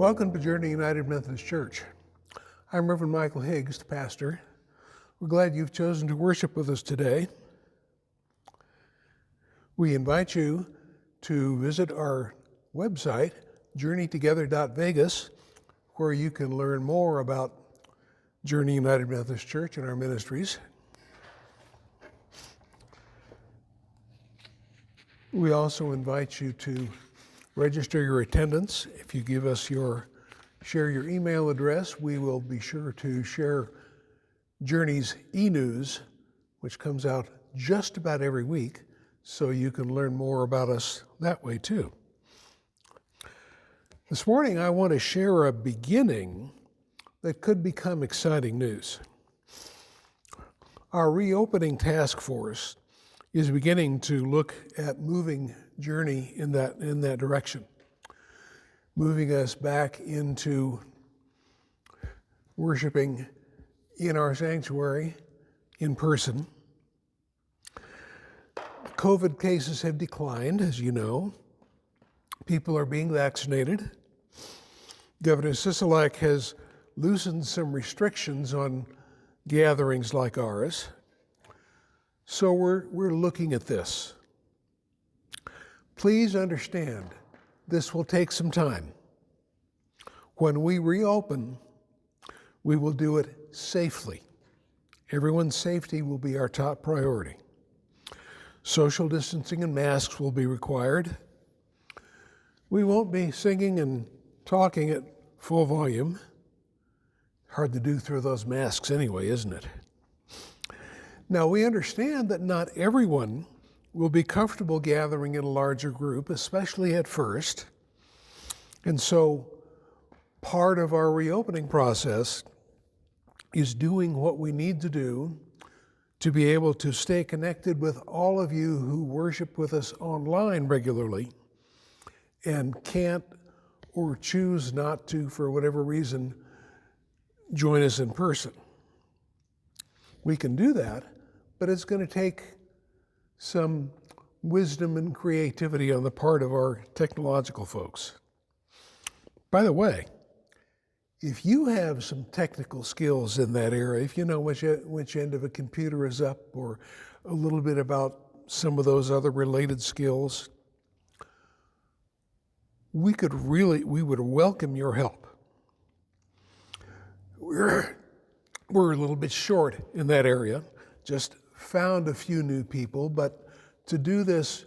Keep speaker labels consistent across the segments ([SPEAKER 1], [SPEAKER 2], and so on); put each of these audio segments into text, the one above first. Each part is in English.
[SPEAKER 1] Welcome to Journey United Methodist Church. I'm Reverend Michael Higgs, the pastor. We're glad you've chosen to worship with us today. We invite you to visit our website, journeytogether.vegas, where you can learn more about Journey United Methodist Church and our ministries. We also invite you to register your attendance. If you give us share your email address, we will be sure to share Journey's e-news, which comes out just about every week, so you can learn more about us that way too. This morning, I want to share a beginning that could become exciting news. Our reopening task force is beginning to look at moving Journey in that direction, moving us back into worshiping in our sanctuary in person. COVID cases have declined, as you know. People are being vaccinated. Governor Sisolak has loosened some restrictions on gatherings like ours. So we're looking at this. Please understand, this will take some time. When we reopen, we will do it safely. Everyone's safety will be our top priority. Social distancing and masks will be required. We won't be singing and talking at full volume. Hard to do through those masks anyway, isn't it? Now, we understand that not everyone will be comfortable gathering in a larger group, especially at first. And so part of our reopening process is doing what we need to do to be able to stay connected with all of you who worship with us online regularly and can't or choose not to, for whatever reason, join us in person. We can do that, but it's going to take some wisdom and creativity on the part of our technological folks. By the way, if you have some technical skills in that area, if you know which end of a computer is up or a little bit about some of those other related skills, we would welcome your help. We're a little bit short in that area, just found a few new people, but to do this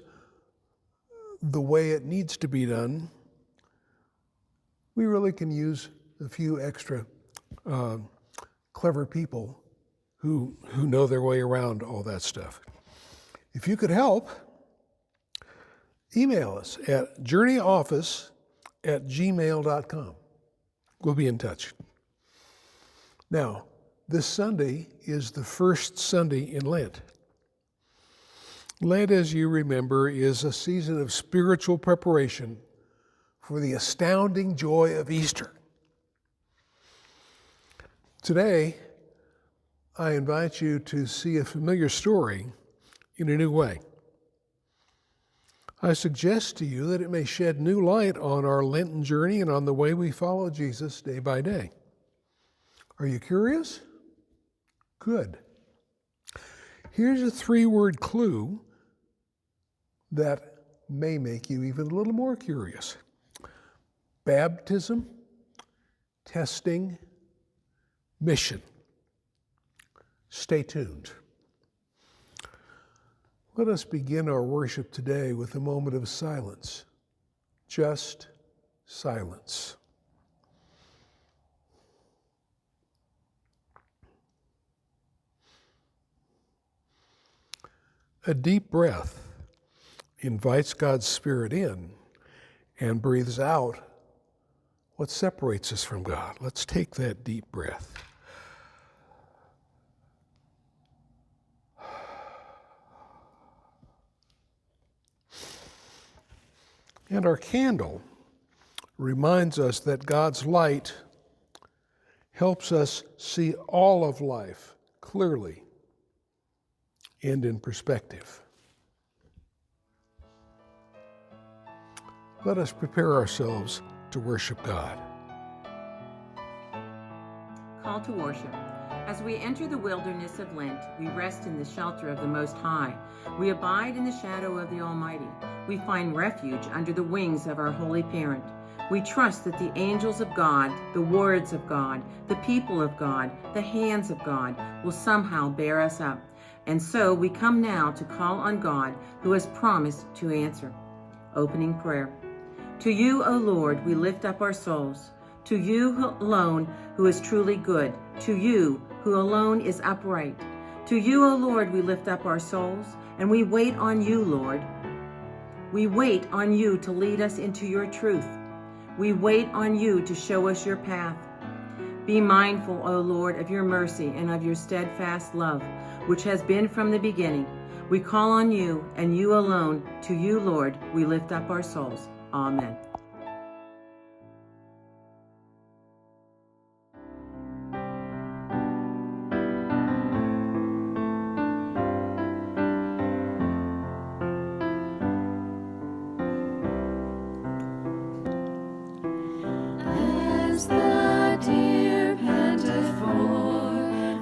[SPEAKER 1] the way it needs to be done, we really can use a few extra clever people who know their way around all that stuff. If you could help, email us at journeyoffice@gmail.com. We'll be in touch. Now, this Sunday is the first Sunday in Lent. Lent, as you remember, is a season of spiritual preparation for the astounding joy of Easter. Today, I invite you to see a familiar story in a new way. I suggest to you that it may shed new light on our Lenten journey and on the way we follow Jesus day by day. Are you curious? Good. Here's a 3-word clue that may make you even a little more curious. Baptism, testing, mission. Stay tuned. Let us begin our worship today with a moment of silence. Just silence. A deep breath invites God's Spirit in and breathes out what separates us from God. Let's take that deep breath. And our candle reminds us that God's light helps us see all of life clearly and in perspective. Let us prepare ourselves to worship God.
[SPEAKER 2] to worship. As we enter the wilderness of Lent, we rest in the shelter of the Most High. We abide in the shadow of the Almighty. We find refuge under the wings of our Holy Parent. We trust that the angels of God, the words of God, the people of God, the hands of God will somehow bear us up. And so we come now to call on God, who has promised to answer. Opening prayer. To you, O Lord, we lift up our souls. To you alone, who is truly good. To you, who alone is upright. To you, O Lord, we lift up our souls, and we wait on you, Lord. We wait on you to lead us into your truth. We wait on you to show us your path. Be mindful, O Lord, of your mercy and of your steadfast love, which has been from the beginning. We call on you, and you alone. To you, Lord, we lift up our souls. Amen.
[SPEAKER 3] As the deer panteth for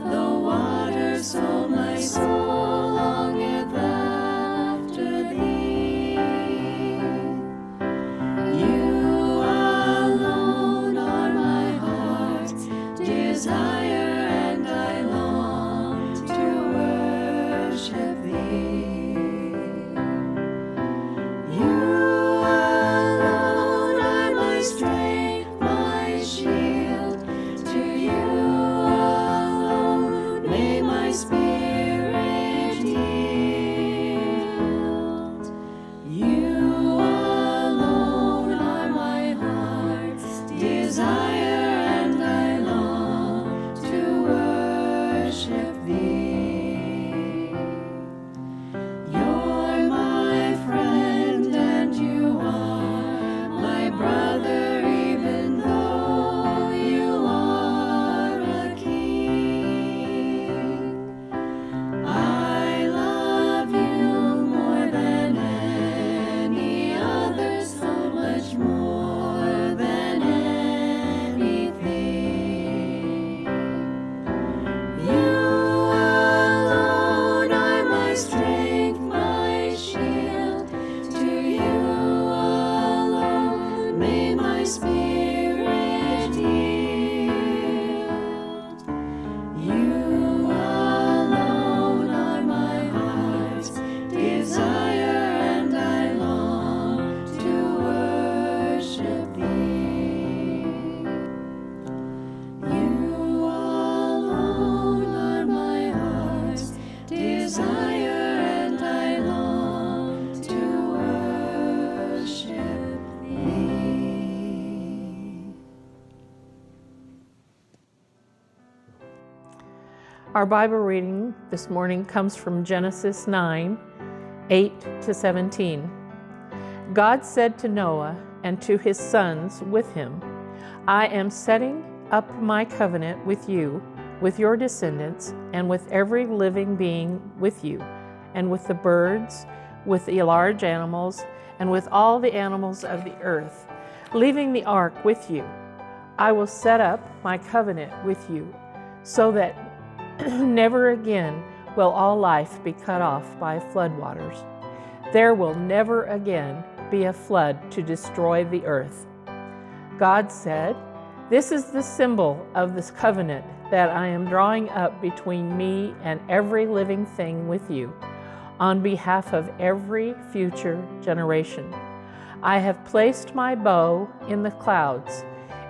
[SPEAKER 3] the water, so my soul longeth after thee. You alone are my heart's desire, and I long to worship thee. You alone are my strength, my shield. To you alone may my spirit yield. You alone are my heart's desire, and I long to worship thee. You're my friend, and you are my brother, even though you are a king. I love you more than any other, so much more than anything. You alone are my strength, my shield. To you alone may my spirit yield. You alone are my heart's desire, and I long to worship thee. You alone are my heart's desire, and I long to worship thee.
[SPEAKER 4] Our Bible reading this morning comes from Genesis 9, 8-17. God said to Noah and to his sons with him, I am setting up my covenant with you, with your descendants, and with every living being with you, and with the birds, with the large animals, and with all the animals of the earth, leaving the ark with you. I will set up my covenant with you, so that never again will all life be cut off by floodwaters. There will never again be a flood to destroy the earth. God said, This is the symbol of this covenant that I am drawing up between me and every living thing with you, on behalf of every future generation. I have placed my bow in the clouds.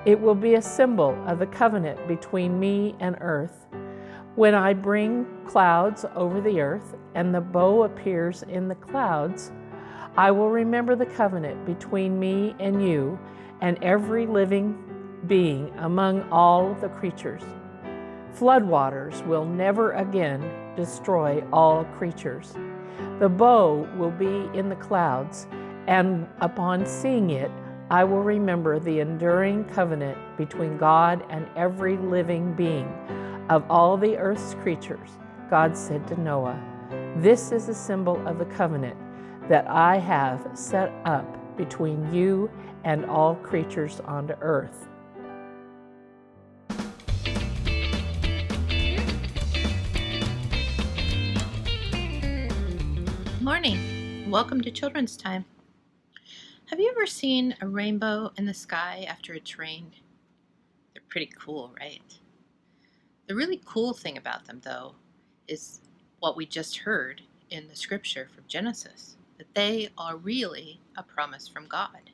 [SPEAKER 4] It will be a symbol of the covenant between me and earth. When I bring clouds over the earth and the bow appears in the clouds, I will remember the covenant between me and you and every living being among all the creatures. Floodwaters will never again destroy all creatures. The bow will be in the clouds, and upon seeing it, I will remember the enduring covenant between God and every living being of all the earth's creatures. God said to Noah, This is a symbol of the covenant that I have set up between you and all creatures on the earth. Good morning. Welcome to Children's Time. Have you ever seen a rainbow in the sky after it's rained? They're pretty cool, right? The really cool thing about them, though, is what we just heard in the scripture from Genesis, that they are really a promise from God.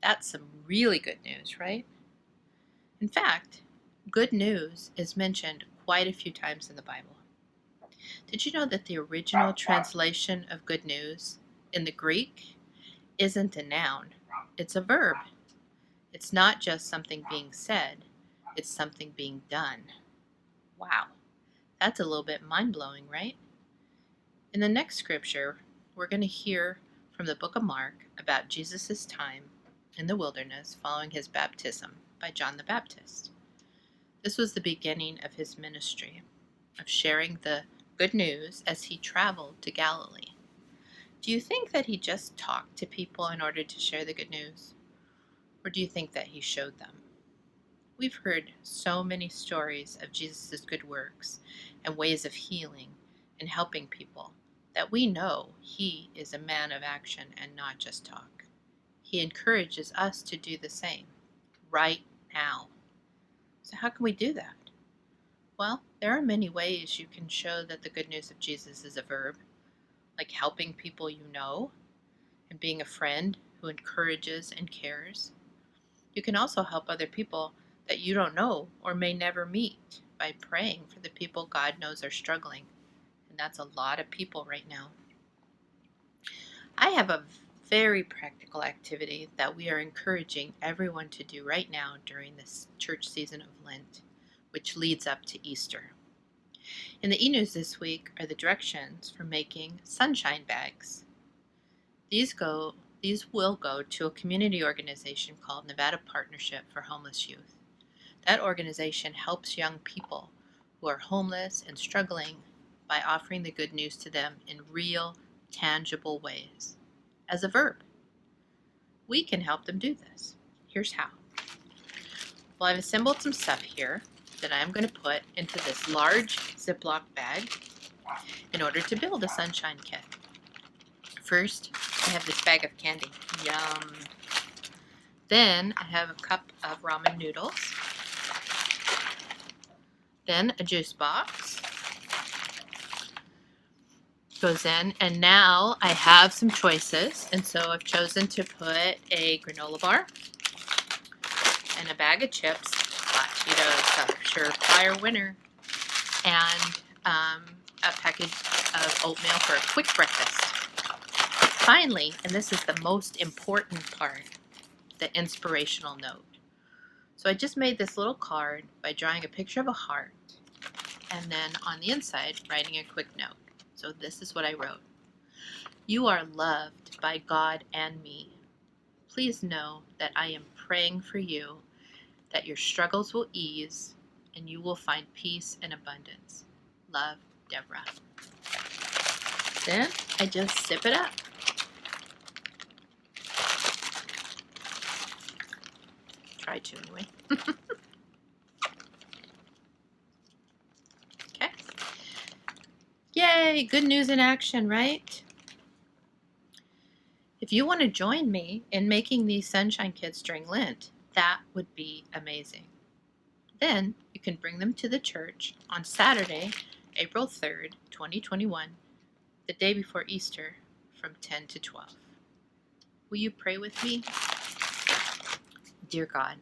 [SPEAKER 4] That's some really good news, right? In fact, good news is mentioned quite a few times in the Bible. Did you know that the original translation of good news in the Greek isn't a noun, it's a verb. It's not just something being said, it's something being done. Wow, that's a little bit mind-blowing, right? In the next scripture, we're going to hear from the book of Mark about Jesus' time in the wilderness following his baptism by John the Baptist. This was the beginning of his ministry, of sharing the good news as he traveled to Galilee. Do you think that he just talked to people in order to share the good news? Or do you think that he showed them? We've heard so many stories of Jesus' good works and ways of healing and helping people that we know he is a man of action and not just talk. He encourages us to do the same right now. So how can we do that? Well, there are many ways you can show that the good news of Jesus is a verb, like helping people you know and being a friend who encourages and cares. You can also help other people that you don't know or may never meet by praying for the people God knows are struggling. And that's a lot of people right now. I have a very practical activity that we are encouraging everyone to do right now during this church season of Lent, which leads up to Easter. In the e-news this week are the directions for making sunshine bags. These will go to a community organization called Nevada Partnership for Homeless Youth. That organization helps young people who are homeless and struggling by offering the good news to them in real, tangible ways, as a verb. We can help them do this. Here's how. Well, I've assembled some stuff here that I'm going to put into this large Ziploc bag in order to build a sunshine kit. First, I have this bag of candy. Yum. Then I have a cup of ramen noodles. Then a juice box goes in, and now I have some choices, and so I've chosen to put a granola bar and a bag of chips, hot Cheetos, a surefire winner, and a package of oatmeal for a quick breakfast. Finally, and this is the most important part, the inspirational note. So I just made this little card by drawing a picture of a heart, and then on the inside, writing a quick note. So this is what I wrote. You are loved by God and me. Please know that I am praying for you, that your struggles will ease, and you will find peace and abundance. Love, Deborah. Then I just sip it up. Try to anyway. Okay. Yay, good news in action, right? If you want to join me in making these sunshine kits during Lent, that would be amazing. Then you can bring them to the church on Saturday, April 3rd, 2021, the day before Easter, from 10 to 12. Will you pray with me? Dear God,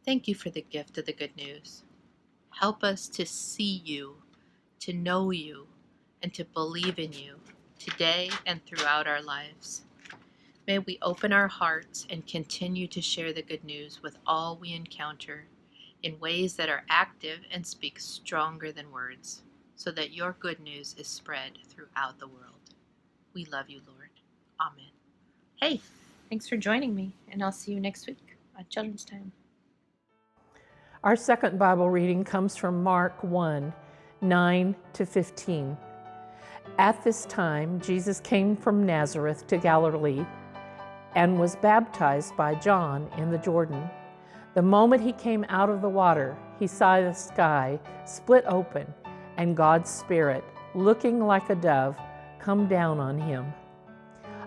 [SPEAKER 4] thank you for the gift of the good news. Help us to see you, to know you, and to believe in you today and throughout our lives. May we open our hearts and continue to share the good news with all we encounter in ways that are active and speak stronger than words, so that your good news is spread throughout the world. We love you, Lord. Amen. Hey, thanks for joining me, and I'll see you next week on Children's Time.
[SPEAKER 5] Our second Bible reading comes from Mark 1, 9 to 15. At this time, Jesus came from Nazareth to Galilee and was baptized by John in the Jordan. The moment he came out of the water, he saw the sky split open and God's Spirit, looking like a dove, come down on him.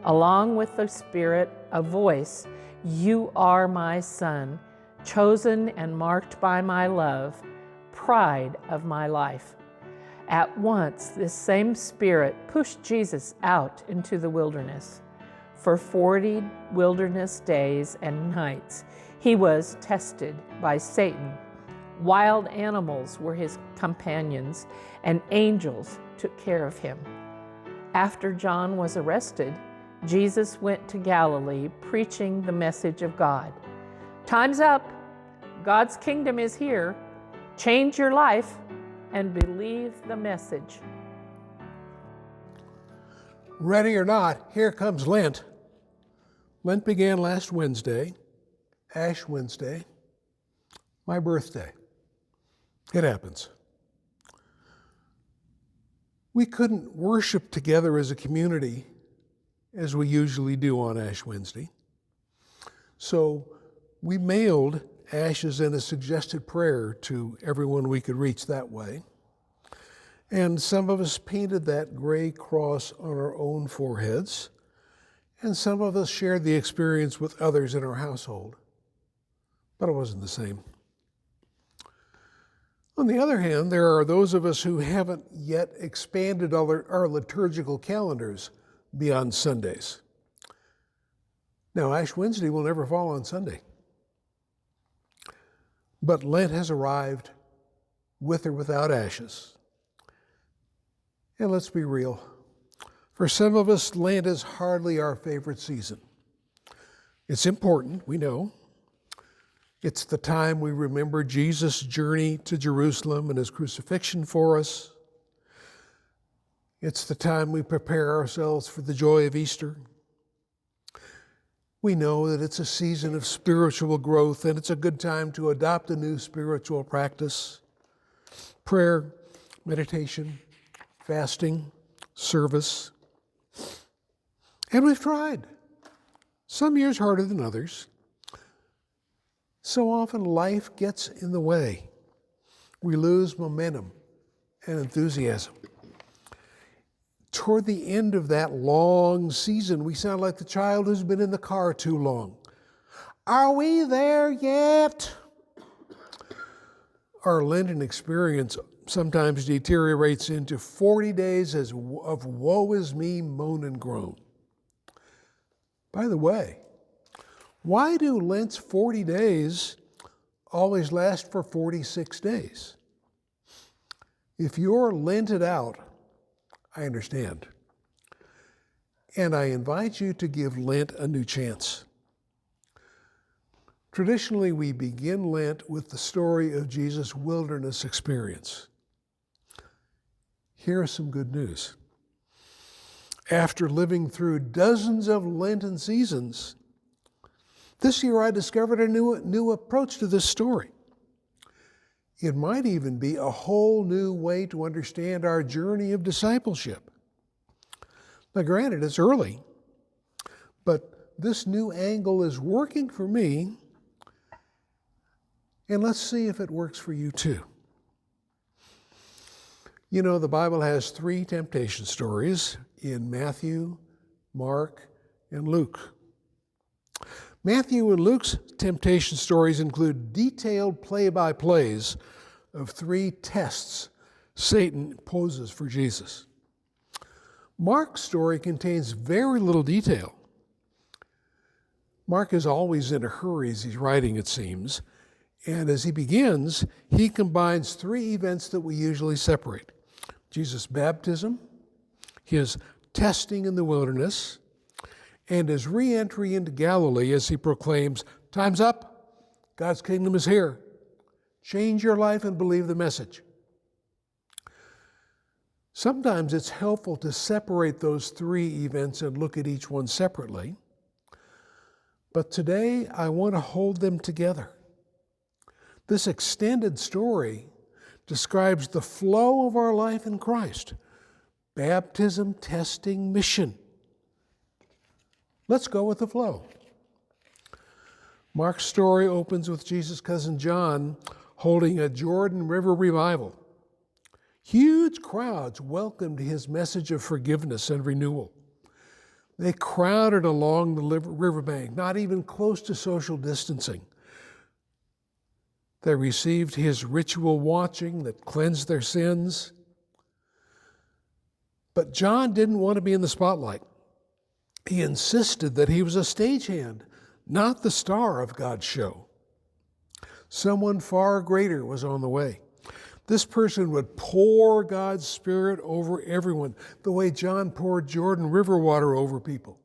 [SPEAKER 5] Along with the Spirit, a voice, "You are my Son, chosen and marked by my love, pride of my life." At once, this same Spirit pushed Jesus out into the wilderness. For 40 wilderness days and nights, he was tested by Satan. Wild animals were his companions, and angels took care of him. After John was arrested, Jesus went to Galilee preaching the message of God. Time's up. God's kingdom is here. Change your life and believe the message.
[SPEAKER 1] Ready or not, here comes Lent. Lent began last Wednesday, Ash Wednesday, my birthday. It happens. We couldn't worship together as a community as we usually do on Ash Wednesday. So we mailed ashes and a suggested prayer to everyone we could reach that way. And some of us painted that gray cross on our own foreheads, and some of us shared the experience with others in our household. But it wasn't the same. On the other hand, there are those of us who haven't yet expanded our liturgical calendars beyond Sundays. Now, Ash Wednesday will never fall on Sunday. But Lent has arrived with or without ashes. And let's be real. For some of us, Lent is hardly our favorite season. It's important, we know. It's the time we remember Jesus' journey to Jerusalem and his crucifixion for us. It's the time we prepare ourselves for the joy of Easter. We know that it's a season of spiritual growth, and it's a good time to adopt a new spiritual practice. Prayer, meditation, fasting, service. And we've tried. Some years harder than others. So often life gets in the way. We lose momentum and enthusiasm. Toward the end of that long season, we sound like the child who's been in the car too long. Are we there yet? Our Lenten experience sometimes deteriorates into 40 days of woe is me, moan and groan. By the way, why do Lent's 40 days always last for 46 days? If you're Lented out, I understand. And I invite you to give Lent a new chance. Traditionally, we begin Lent with the story of Jesus' wilderness experience. Here's some good news. After living through dozens of Lenten seasons, this year I discovered a new approach to this story. It might even be a whole new way to understand our journey of discipleship. Now, granted, it's early, but this new angle is working for me, and let's see if it works for you too. You know, the Bible has 3 temptation stories in Matthew, Mark, and Luke. Matthew and Luke's temptation stories include detailed play-by-plays of 3 tests Satan poses for Jesus. Mark's story contains very little detail. Mark is always in a hurry as he's writing, it seems, and as he begins, he combines 3 events that we usually separate: Jesus' baptism, his testing in the wilderness, and his re-entry into Galilee as he proclaims, "Time's up, God's kingdom is here. Change your life and believe the message." Sometimes it's helpful to separate those 3 events and look at each one separately. But today, I want to hold them together. This extended story describes the flow of our life in Christ: baptism, testing, mission. Let's go with the flow. Mark's story opens with Jesus' cousin John holding a Jordan River revival. Huge crowds welcomed his message of forgiveness and renewal. They crowded along the riverbank, not even close to social distancing. They received his ritual washing that cleansed their sins. But John didn't want to be in the spotlight. He insisted that he was a stagehand, not the star of God's show. Someone far greater was on the way. This person would pour God's Spirit over everyone, the way John poured Jordan River water over people.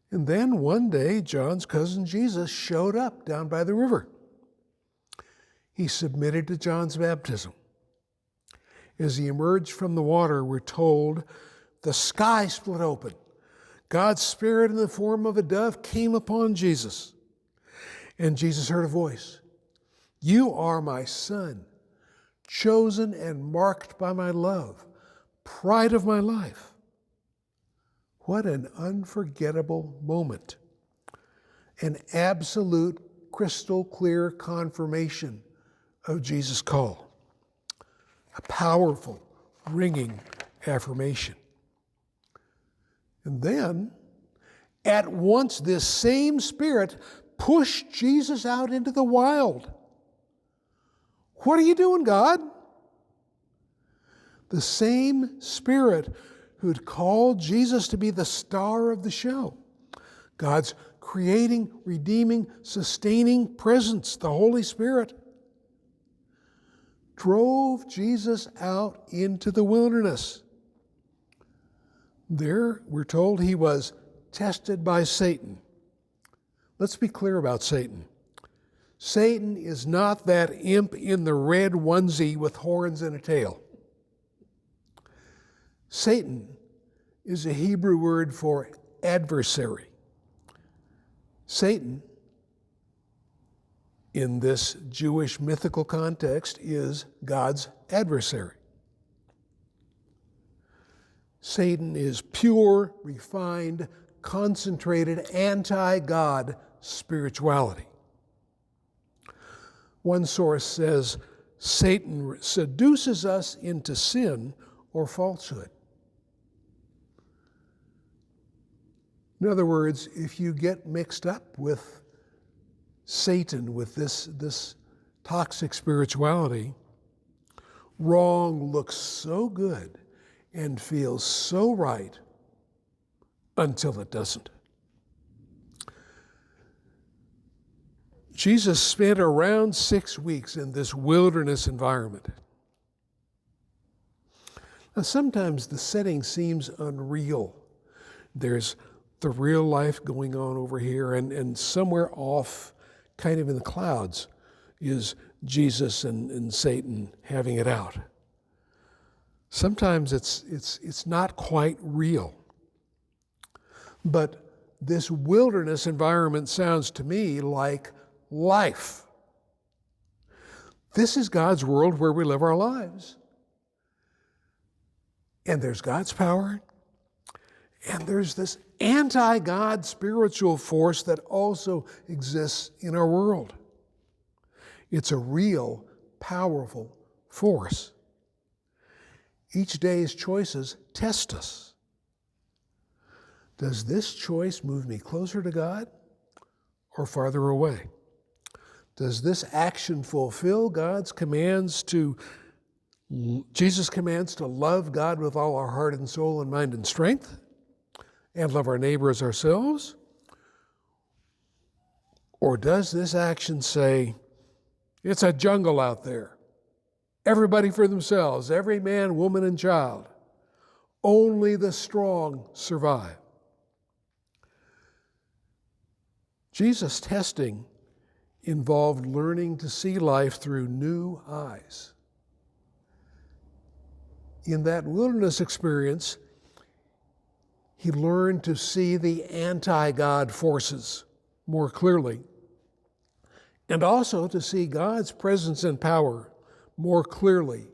[SPEAKER 1] And then one day, John's cousin Jesus showed up down by the river. He submitted to John's baptism. As he emerged from the water, we're told the sky split open. God's Spirit in the form of a dove came upon Jesus. And Jesus heard a voice. You are my son, chosen and marked by my love, pride of my life. What an unforgettable moment. An absolute crystal clear confirmation of Jesus' call. A powerful, ringing affirmation. And then, at once, this same Spirit pushed Jesus out into the wild. What are you doing, God? The same Spirit who'd called Jesus to be the star of the show. God's creating, redeeming, sustaining presence, the Holy Spirit, drove Jesus out into the wilderness. There, we're told he was tested by Satan. Let's be clear about Satan. Satan is not that imp in the red onesie with horns and a tail. Satan is a Hebrew word for adversary. Satan, in this Jewish mythical context, is God's adversary. Satan is pure, refined, concentrated, anti-God spirituality. One source says, Satan seduces us into sin or falsehood. In other words, if you get mixed up with Satan, with this toxic spirituality, wrong looks so good and feels so right until it doesn't. Jesus spent around 6 weeks in this wilderness environment. Now, sometimes the setting seems unreal. There's the real life going on over here, and somewhere off, kind of in the clouds, is Jesus and Satan having it out. Sometimes it's not quite real. But this wilderness environment sounds to me like life. This is God's world where we live our lives. And there's God's power, and there's this anti-God spiritual force that also exists in our world. It's a real, powerful force. Each day's choices test us. Does this choice move me closer to God or farther away? Does this action fulfill Jesus' commands to love God with all our heart and soul and mind and strength, and love our neighbor as ourselves? Or does this action say, it's a jungle out there, everybody for themselves, every man, woman, and child, only the strong survive? Jesus' testing involved learning to see life through new eyes. In that wilderness experience, he learned to see the anti-God forces more clearly, and also to see God's presence and power more clearly,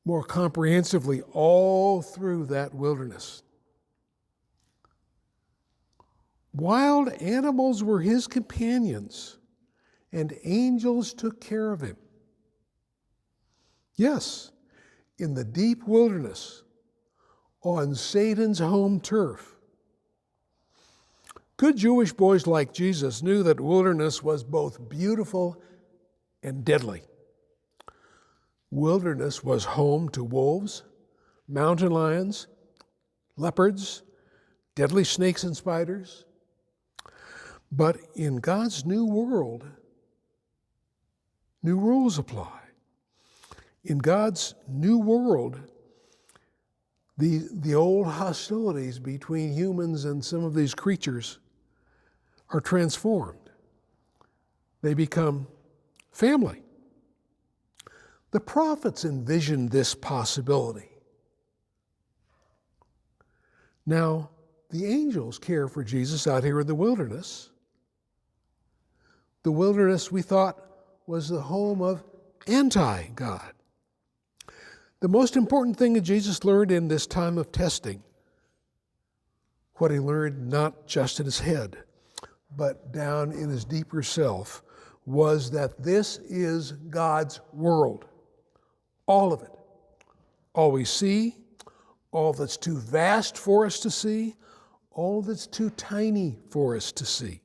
[SPEAKER 1] more comprehensively, all through that wilderness. Wild animals were his companions, and angels took care of him. Yes, in the deep wilderness, on Satan's home turf. Good Jewish boys like Jesus knew that wilderness was both beautiful and deadly. Wilderness was home to wolves, mountain lions, leopards, deadly snakes and spiders. But in God's new world, new rules apply. In God's new world, the old hostilities between humans and some of these creatures are transformed. They become family. The prophets envisioned this possibility. Now, the angels care for Jesus out here in the wilderness. The wilderness, we thought, was the home of anti-God. The most important thing that Jesus learned in this time of testing, what he learned not just in his head, but down in his deeper self, was that this is God's world. All of it. All we see, all that's too vast for us to see, all that's too tiny for us to see.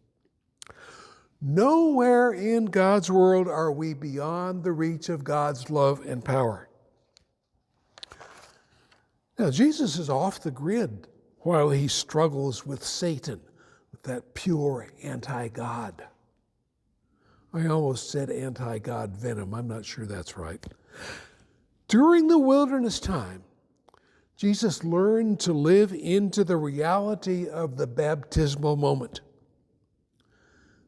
[SPEAKER 1] Nowhere in God's world are we beyond the reach of God's love and power. Now, Jesus is off the grid while he struggles with Satan, with that pure anti-God. I almost said anti-God venom. I'm not sure that's right. During the wilderness time, Jesus learned to live into the reality of the baptismal moment.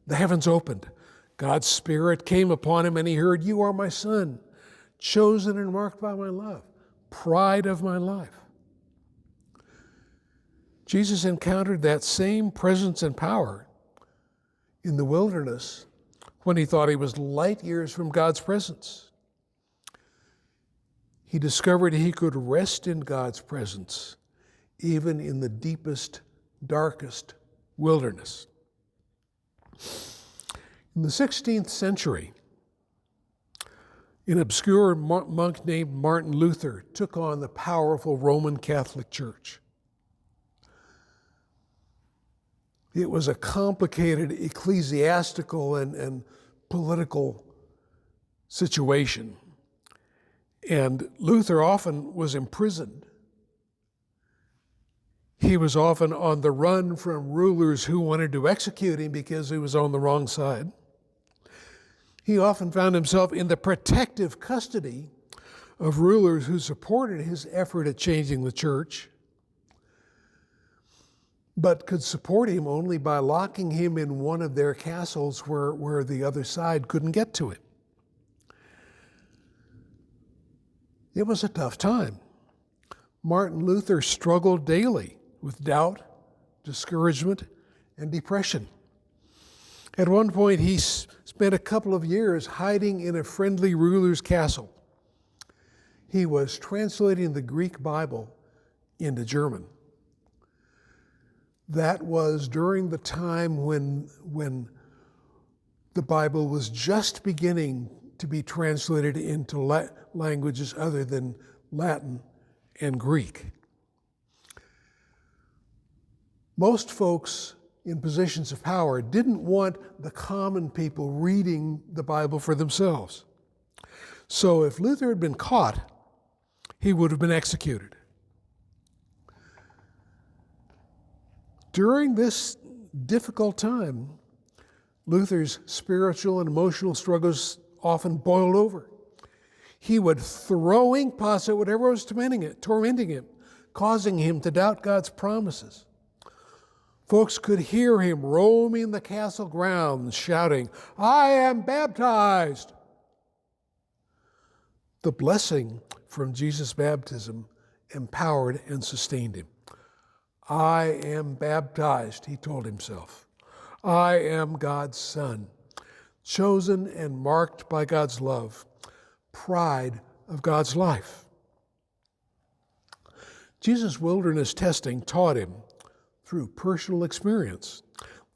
[SPEAKER 1] The heavens opened. God's Spirit came upon him and he heard, "You are my Son, chosen and marked by my love, pride of my life." Jesus encountered that same presence and power in the wilderness when he thought he was light years from God's presence. He discovered he could rest in God's presence, even in the deepest, darkest wilderness. In the 16th century, an obscure monk named Martin Luther took on the powerful Roman Catholic Church. It was a complicated ecclesiastical and political situation. And Luther often was imprisoned. He was often on the run from rulers who wanted to execute him because he was on the wrong side. He often found himself in the protective custody of rulers who supported his effort at changing the church, but could support him only by locking him in one of their castles where the other side couldn't get to him. It was a tough time. Martin Luther struggled daily with doubt, discouragement, and depression. At one point, he spent a couple of years hiding in a friendly ruler's castle. He was translating the Greek Bible into German. That was during the time when the Bible was just beginning to be translated into languages other than Latin and Greek. Most folks in positions of power didn't want the common people reading the Bible for themselves. So if Luther had been caught, he would have been executed. During this difficult time, Luther's spiritual and emotional struggles often boiled over. He would throw ink pots at whatever was tormenting him, causing him to doubt God's promises. Folks could hear him roaming the castle grounds, shouting, "I am baptized." The blessing from Jesus' baptism empowered and sustained him. "I am baptized," he told himself. "I am God's Son, chosen and marked by God's love, pride of God's life." Jesus' wilderness testing taught him through personal experience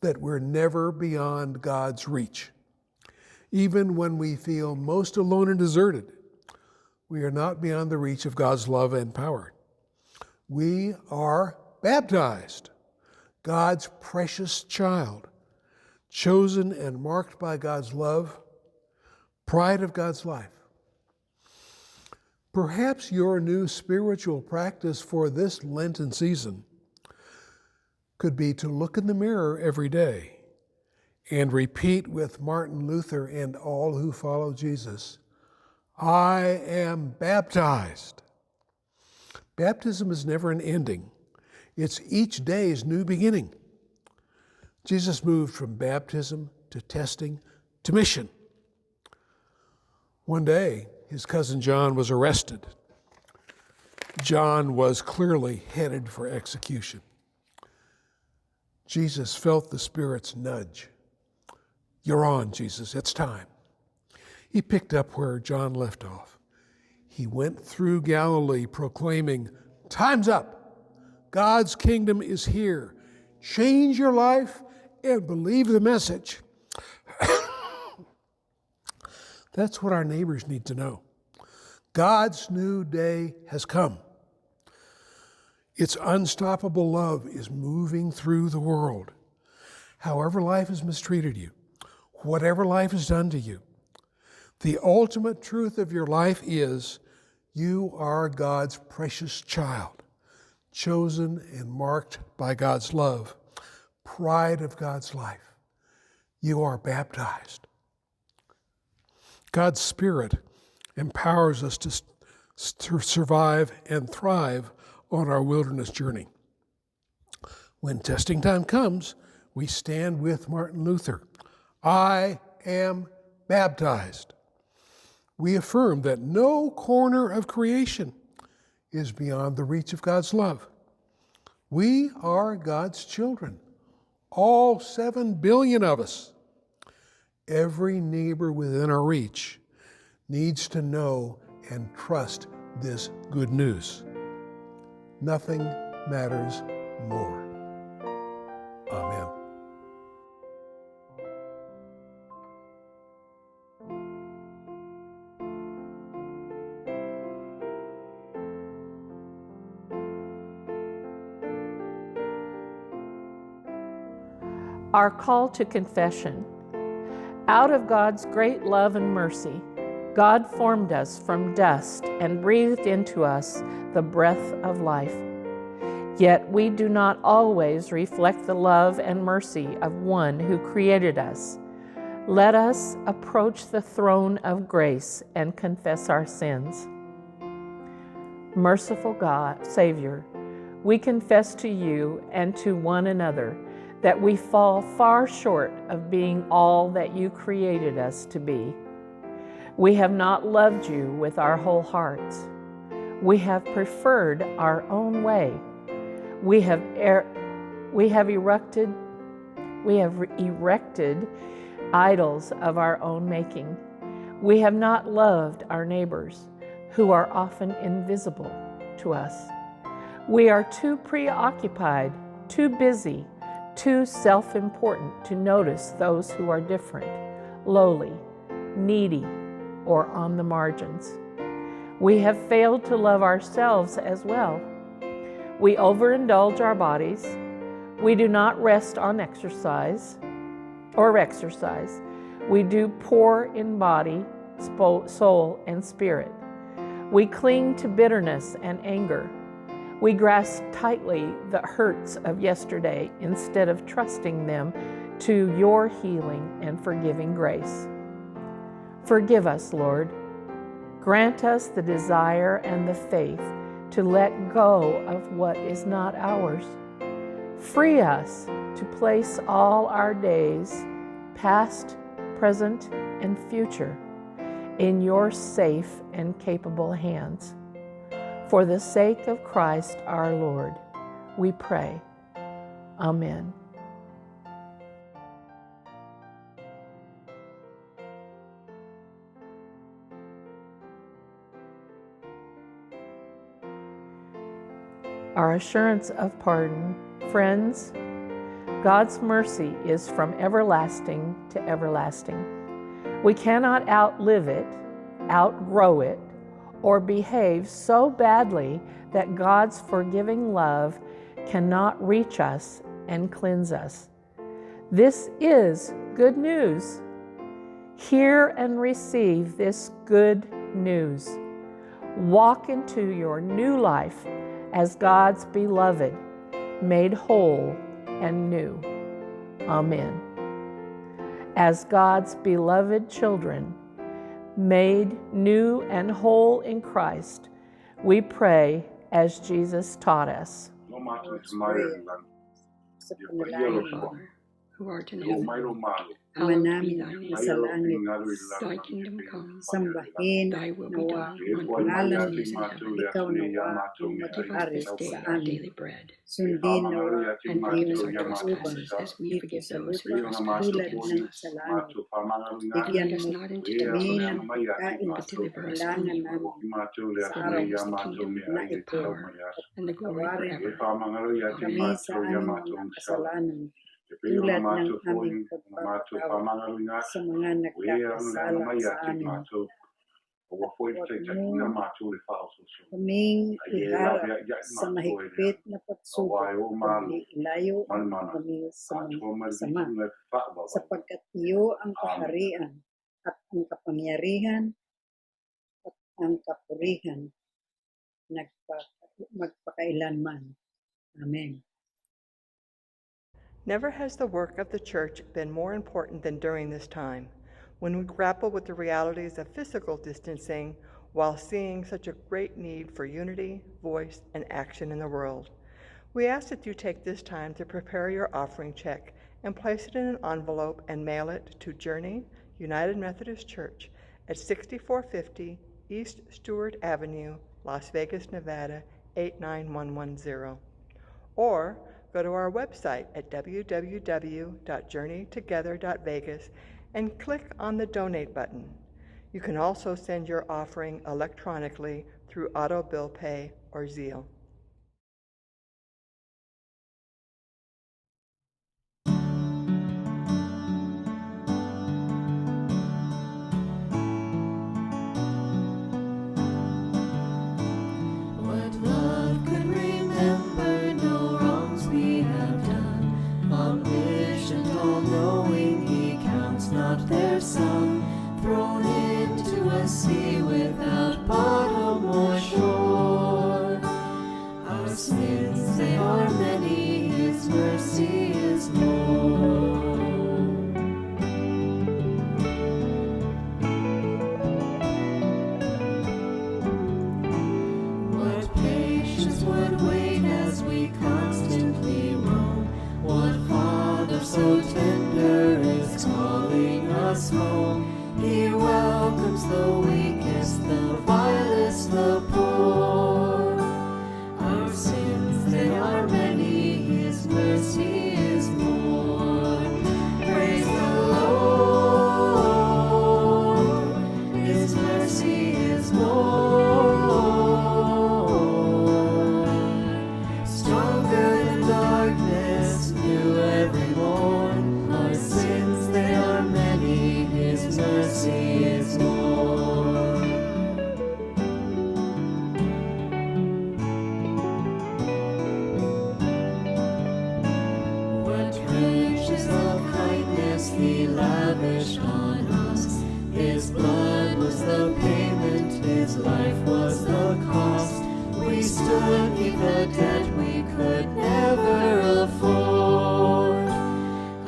[SPEAKER 1] that we're never beyond God's reach. Even when we feel most alone and deserted, We are not beyond the reach of God's love and power. We are baptized, God's precious child, chosen and marked by God's love, pride of God's life. Perhaps your new spiritual practice for this Lenten season could be to look in the mirror every day and repeat with Martin Luther and all who follow Jesus, I am baptized. Baptism is never an ending. It's each day's new beginning. Jesus moved from baptism to testing to mission. One day, his cousin John was arrested. John was clearly headed for execution. Jesus felt the Spirit's nudge. You're on, Jesus, it's time. He picked up where John left off. He went through Galilee proclaiming, time's up. God's kingdom is here. Change your life and believe the message. That's what our neighbors need to know. God's new day has come. Its unstoppable love is moving through the world. However life has mistreated you, whatever life has done to you, the ultimate truth of your life is you are God's precious child, chosen and marked by God's love, pride of God's life. You are baptized. God's Spirit empowers us to survive and thrive on our wilderness journey. When testing time comes, we stand with Martin Luther. I am baptized. We affirm that no corner of creation is beyond the reach of God's love. We are God's children, all 7 billion of us. Every neighbor within our reach needs to know and trust this good news. Nothing matters more. Amen.
[SPEAKER 5] Our call to confession. Out of God's great love and mercy, God formed us from dust and breathed into us the breath of life. Yet we do not always reflect the love and mercy of one who created us. Let us approach the throne of grace and confess our sins. Merciful God, Savior, we confess to you and to one another that we fall far short of being all that you created us to be. We have not loved you with our whole hearts. We have preferred our own way. We have erected idols of our own making. We have not loved our neighbors, who are often invisible to us. We are too preoccupied, too busy, too self-important to notice those who are different, lowly, needy, or on the margins. We have failed to love ourselves as well. We overindulge our bodies. We do not rest on exercise. We do poor in body, soul, and spirit. We cling to bitterness and anger. We grasp tightly the hurts of yesterday instead of trusting them to your healing and forgiving grace. Forgive us, Lord. Grant us the desire and the faith to let go of what is not ours. Free us to place all our days, past, present, and future, in your safe and capable hands. For the sake of Christ our Lord, we pray. Amen. Our assurance of pardon. Friends, God's mercy is from everlasting to everlasting. We cannot outlive it, outgrow it, or behave so badly that God's forgiving love cannot reach us and cleanse us. This is good news. Hear and receive this good news. Walk into your new life as God's beloved, made whole and new. Amen. As God's beloved children, made new and whole in Christ, we pray as Jesus taught us.
[SPEAKER 3] Who art in heaven, hallowed be thy name. Thy kingdom come,
[SPEAKER 6] sambahin
[SPEAKER 3] thy will be
[SPEAKER 6] nawa
[SPEAKER 3] done on
[SPEAKER 6] pangalan
[SPEAKER 3] earth as in heaven.
[SPEAKER 6] ikaw nawa
[SPEAKER 3] Give us
[SPEAKER 6] ari
[SPEAKER 3] this day
[SPEAKER 6] sa
[SPEAKER 3] our
[SPEAKER 6] amin.
[SPEAKER 3] daily bread,
[SPEAKER 6] Sundin nawa
[SPEAKER 3] and
[SPEAKER 6] ang
[SPEAKER 3] forgive us
[SPEAKER 6] iyong
[SPEAKER 3] our
[SPEAKER 6] kautuban
[SPEAKER 3] trespasses as we
[SPEAKER 6] dito
[SPEAKER 3] forgive
[SPEAKER 6] sa
[SPEAKER 3] those who
[SPEAKER 6] lupa
[SPEAKER 3] trespass
[SPEAKER 6] tulad
[SPEAKER 3] against
[SPEAKER 6] ng
[SPEAKER 3] us.
[SPEAKER 6] sa langit.
[SPEAKER 3] And
[SPEAKER 6] Bigyan
[SPEAKER 3] lead us
[SPEAKER 6] mo
[SPEAKER 3] not into
[SPEAKER 6] kami
[SPEAKER 3] temptation,
[SPEAKER 6] ng pagkain
[SPEAKER 3] but
[SPEAKER 6] sa
[SPEAKER 3] deliver us from
[SPEAKER 6] kailangan
[SPEAKER 3] evil.
[SPEAKER 6] namin sa
[SPEAKER 3] For
[SPEAKER 6] araw
[SPEAKER 3] thine is the kingdom,
[SPEAKER 6] na
[SPEAKER 3] the
[SPEAKER 6] ito.
[SPEAKER 3] power, and the glory
[SPEAKER 6] Tawarin
[SPEAKER 3] forever.
[SPEAKER 6] kami
[SPEAKER 3] Amen.
[SPEAKER 6] sa aming mga kasalanan tulad ng aming pagpapatawad sa mga nagkakasala sa amin. Huwag mo kaming iharap sa mahigpit na pagsubok, kundi ilayo kami sa mga sama, sapagkat iyo ang kaharian at ang kapangyarihan at ang kapurihan magpakailanman. Amen.
[SPEAKER 7] Never has the work of the church been more important than during this time, when we grapple with the realities of physical distancing while seeing such a great need for unity, voice, and action in the world. We ask that you take this time to prepare your offering check and place it in an envelope and mail it to Journey United Methodist Church at 6450 East Stewart Avenue, Las Vegas, Nevada 89110. Or go to our website at www.journeytogether.vegas and click on the Donate button. You can also send your offering electronically through Auto Bill Pay or Zelle.
[SPEAKER 3] What love could remember, no wrongs we have done. Omniscient, all-knowing, he counts not their sum. Thrown into a sea without bottom or shore. Our sins, they are many, his mercy is more. What patience would wait as we constantly roam? What Father so tender is calling us home? He welcomes the weakest, the vilest, the poor. Our sins, they are many, his mercy is more. Praise the Lord, his mercy is more. Stronger than darkness, new every morn. Our sins, they are many, his mercy is more. What riches of kindness he lavished on us. His blood was the payment, his life was the cost. We stood beneath a debt we could never afford.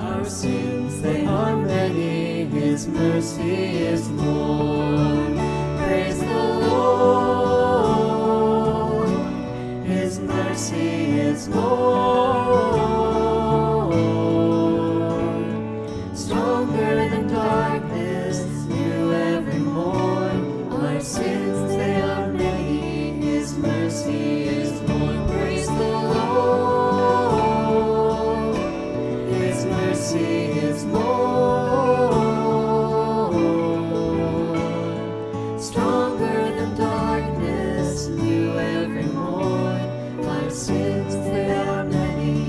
[SPEAKER 3] Our sins, they are many, his mercy is more. Praise the Lord, his mercy is more. Stronger than darkness, new every morn. Our sins, they are many, his mercy is more. Praise the Lord, his mercy is more. Stronger than darkness, new every morn. Our sins, they are many,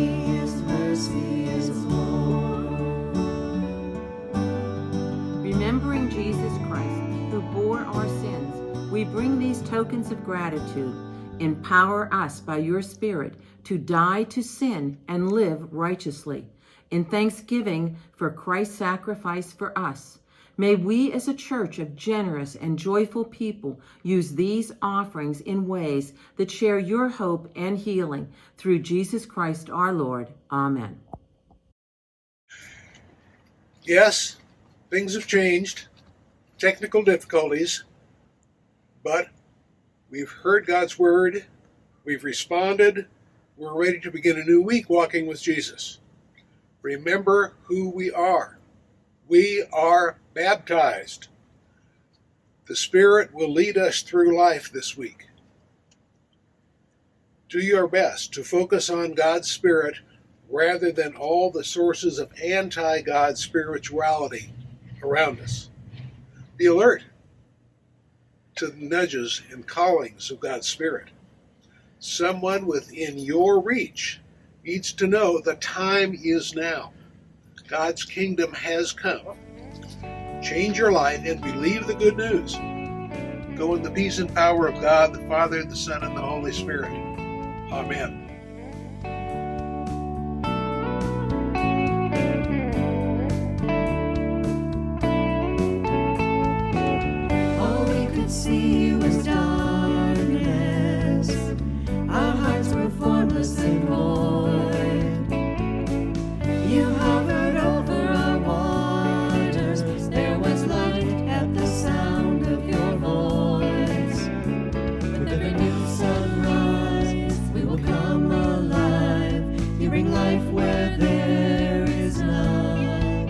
[SPEAKER 2] these tokens of gratitude, empower us by your Spirit to die to sin and live righteously. In thanksgiving for Christ's sacrifice for us, may we as a church of generous and joyful people use these offerings in ways that share your hope and healing through Jesus Christ our Lord. Amen.
[SPEAKER 1] Yes, things have changed, technical difficulties, but we've heard God's word, we've responded, we're ready to begin a new week walking with Jesus. Remember who we are. We are baptized. The Spirit will lead us through life this week. Do your best to focus on God's Spirit rather than all the sources of anti-God spirituality around us. Be alert to the nudges and callings of God's Spirit. Someone within your reach needs to know the time is now. God's kingdom has come. Change your life and believe the good news. Go in the peace and power of God, the Father, the Son, and the Holy Spirit. Amen.
[SPEAKER 3] All we could see was darkness. Our hearts were formless and void. You hovered over our waters. There was light at the sound of your voice. With every new sunrise, we will come alive. You bring life where there is none.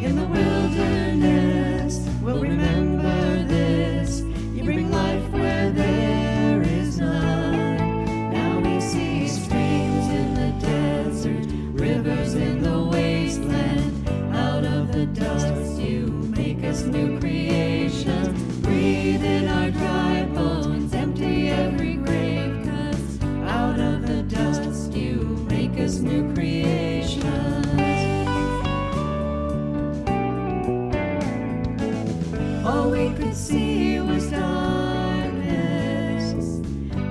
[SPEAKER 3] In the wilderness, we'll remember this. You bring life where there is none. Now we see streams in the desert, rivers in the wasteland. Out of the dust you make us new creation. Breathe in our dry bones, empty every grave, 'cause out of the dust you make us new creations. All we could see was darkness,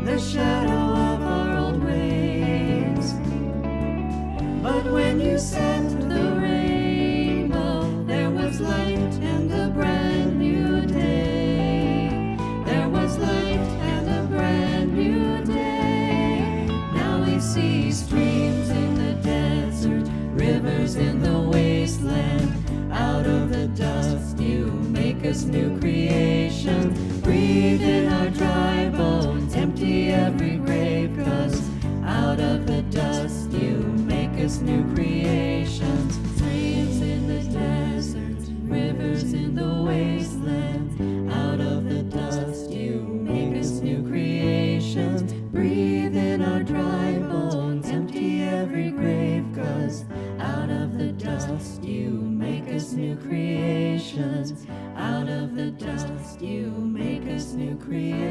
[SPEAKER 3] the shadow of our old ways. But when you sent the rainbow, there was light and a brand new day. There was light and a brand new day. Now we see streams in the desert, rivers in the wasteland. Out of the dust you make us new creation. Breathe in our dry bones, empty every grave, 'cause out of the dust you make us new creations. Streams in the desert, rivers in the wasteland. Out of the dust you make us new creations. Breathe in our dry bones, empty every grave, 'cause out of the dust you make us new creations. Out of the dust you make us new creations.